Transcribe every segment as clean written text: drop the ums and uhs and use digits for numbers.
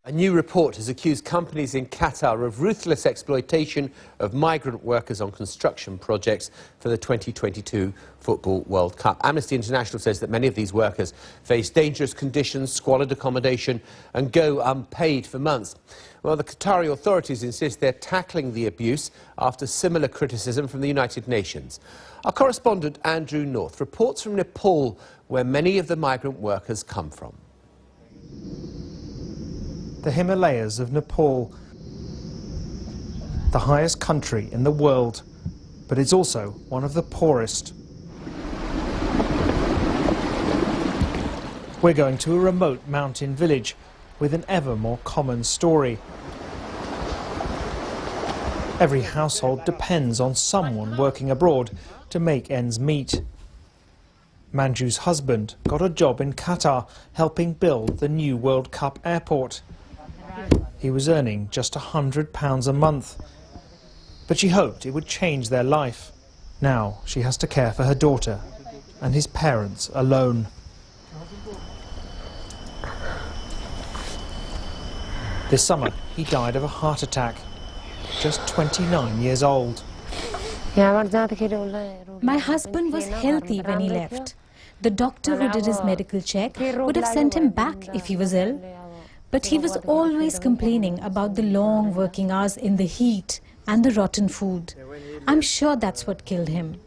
A new report has accused companies in Qatar of ruthless exploitation of migrant workers on construction projects for the 2022 Football World Cup. Amnesty International says that many of these workers face dangerous conditions, squalid accommodation and go unpaid for months. Well, the Qatari authorities insist they're tackling the abuse after similar criticism from the United Nations. Our correspondent Andrew North reports from Nepal, where many of the migrant workers come from. The Himalayas of Nepal, the highest country in the world, but it's also one of the poorest. We're going to a remote mountain village with an ever more common story. Every household depends on someone working abroad to make ends meet. Manju's husband got a job in Qatar helping build the new World Cup airport. He was earning just £100 a month, but she hoped it would change their life. Now she has to care for her daughter and his parents alone. This summer he died of a heart attack, just 29 years old. My husband was healthy when he left. The doctor who did his medical check would have sent him back if he was ill. But he was always complaining about the long working hours in the heat and the rotten food. I'm sure that's what killed him.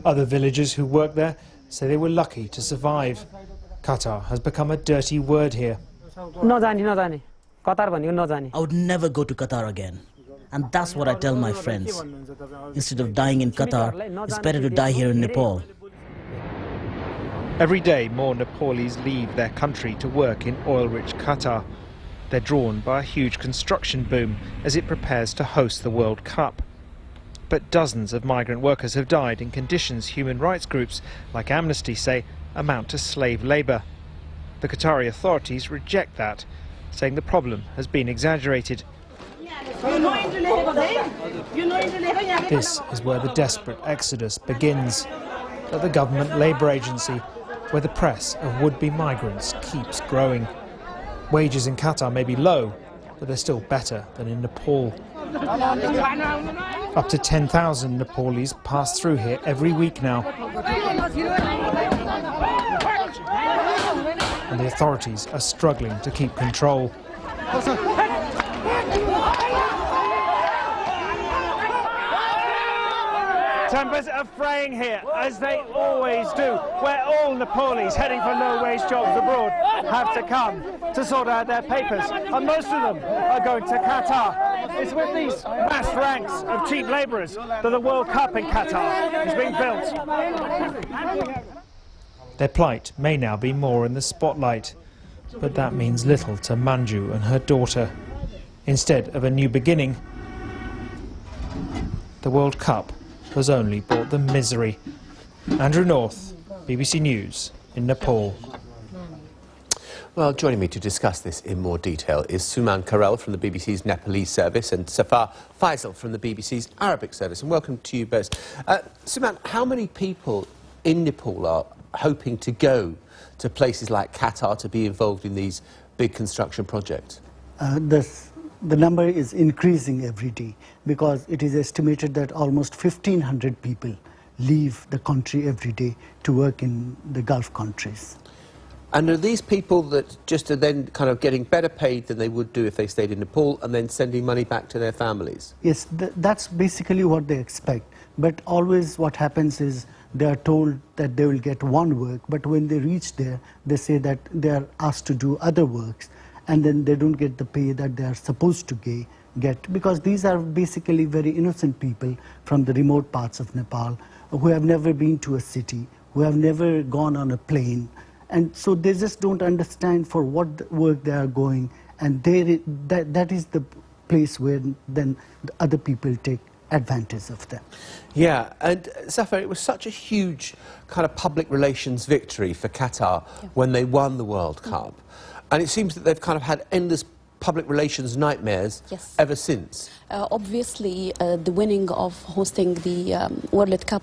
Other villagers who work there say they were lucky to survive. Qatar has become a dirty word here. I would never go to Qatar again. And that's what I tell my friends. Instead of dying in Qatar, it's better to die here in Nepal. Every day more Nepalese leave their country to work in oil-rich Qatar. They're drawn by a huge construction boom as it prepares to host the World Cup. But dozens of migrant workers have died in conditions human rights groups like Amnesty say amount to slave labour. The Qatari authorities reject that, saying the problem has been exaggerated. This is where the desperate exodus begins, at the government labour agency, where the press of would-be migrants keeps growing. Wages in Qatar may be low, but they're still better than in Nepal. Up to 10,000 Nepalese pass through here every week now. And the authorities are struggling to keep control. Tempers are fraying here, as they always do, where all Nepalese heading for low-wage jobs abroad have to come to sort out their papers. And most of them are going to Qatar. It's with these vast ranks of cheap labourers that the World Cup in Qatar is being built. Their plight may now be more in the spotlight, but that means little to Manju and her daughter. Instead of a new beginning, the World Cup has only brought them misery. Andrew North, BBC News in Nepal. Well, joining me to discuss this in more detail is Suman Karel from the BBC's Nepalese service and Safar Faisal from the BBC's Arabic service. And welcome to you both. Suman, how many people in Nepal are hoping to go to places like Qatar to be involved in these big construction projects? The number is increasing every day because it is estimated that almost 1,500 people leave the country every day to work in the Gulf countries. And are these people that just are then kind of getting better paid than they would do if they stayed in Nepal and then sending money back to their families? Yes, that's basically what they expect. But always what happens is they are told that they will get one work, but when they reach there, they say that they are asked to do other works, and then they don't get the pay that they are supposed to get, because these are basically very innocent people from the remote parts of Nepal who have never been to a city, who have never gone on a plane, and so they just don't understand for what work they are going, and that is the place where then the other people take advantage of them. Yeah, and Safar, it was such a huge kind of public relations victory for Qatar when they won the World Cup. And it seems that they've kind of had endless public relations nightmares Yes. ever since. Obviously, the winning of hosting the World Cup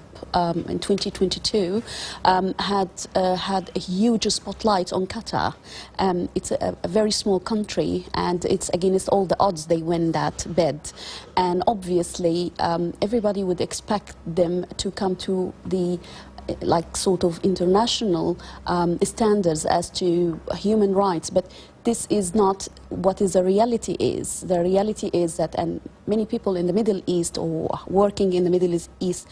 in 2022 had a huge spotlight on Qatar. It's a very small country, and it's against all the odds they win that bid. And obviously, everybody would expect them to come to the sort of international standards as to human rights, but this is not what is the reality is. The reality is that, and many people in the Middle East or working in the Middle East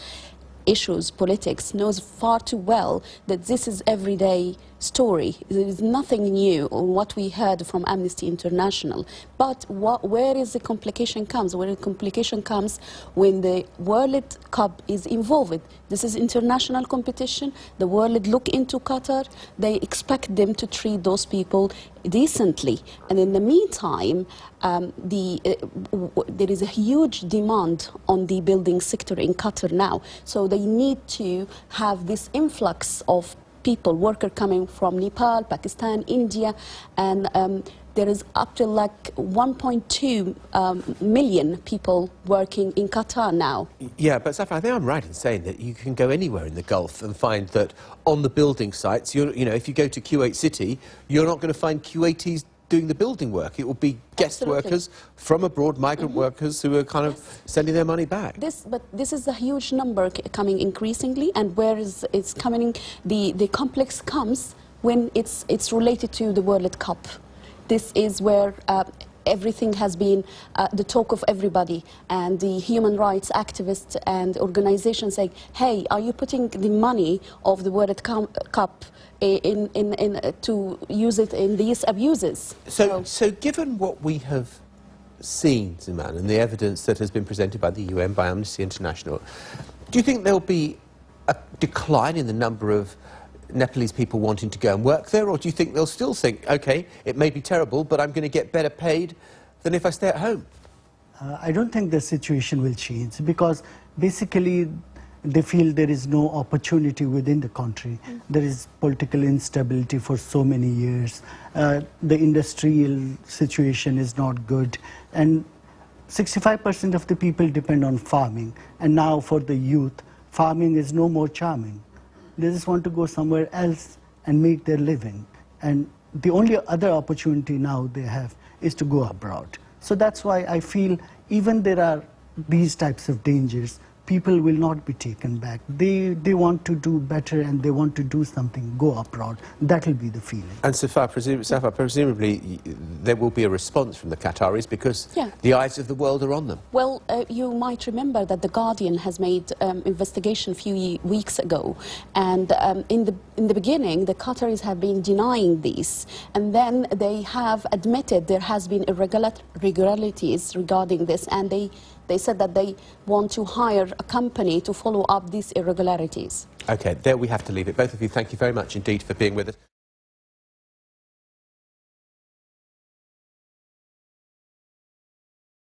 issues, politics, knows far too well that this is everyday story. There is nothing new on what we heard from Amnesty International. But where is the complication comes? Where the complication comes when the World Cup is involved. This is international competition. The world look into Qatar. They expect them to treat those people decently. And in the meantime, there is a huge demand on the building sector in Qatar now. So they need to have this influx of people, workers coming from Nepal, Pakistan, India, and there is up to like 1.2 million people working in Qatar now. Yeah, but Safar, I think I'm right in saying that you can go anywhere in the Gulf and find that on the building sites, you know, if you go to Kuwait City, you're not going to find Kuwaitis doing the building work. It will be guest workers from abroad, migrant workers who are kind of sending their money back. But this is a huge number coming increasingly, and where it's coming, the complex comes when it's related to the World Cup. This is where everything has been the talk of everybody, and the human rights activists and organizations say, hey, are you putting the money of the World Cup to use it in these abuses? So given what we have seen, Zaman, and the evidence that has been presented by the UN, by Amnesty International, do you think there'll be a decline in the number of Nepalese people wanting to go and work there, or do you think they'll still think, okay, it may be terrible, but I'm going to get better paid than if I stay at home? I don't think the situation will change, because basically they feel there is no opportunity within the country. There is political instability for so many years. The industrial situation is not good, and 65% of the people depend on farming, and now for the youth, farming is no more charming. They just want to go somewhere else and make their living. And the only other opportunity now they have is to go abroad. So that's why I feel even there are these types of dangers, people will not be taken back. They want to do better, and they want to do something, go abroad. That will be the feeling. And Safar, presumably there will be a response from the Qataris, because the eyes of the world are on them. Well, you might remember that The Guardian has made investigation a few weeks ago, and in the beginning the Qataris have been denying this, and then they have admitted there has been irregularities regarding this, and they said that they want to hire a company to follow up these irregularities. Okay, there we have to leave it. Both of you, thank you very much indeed for being with us.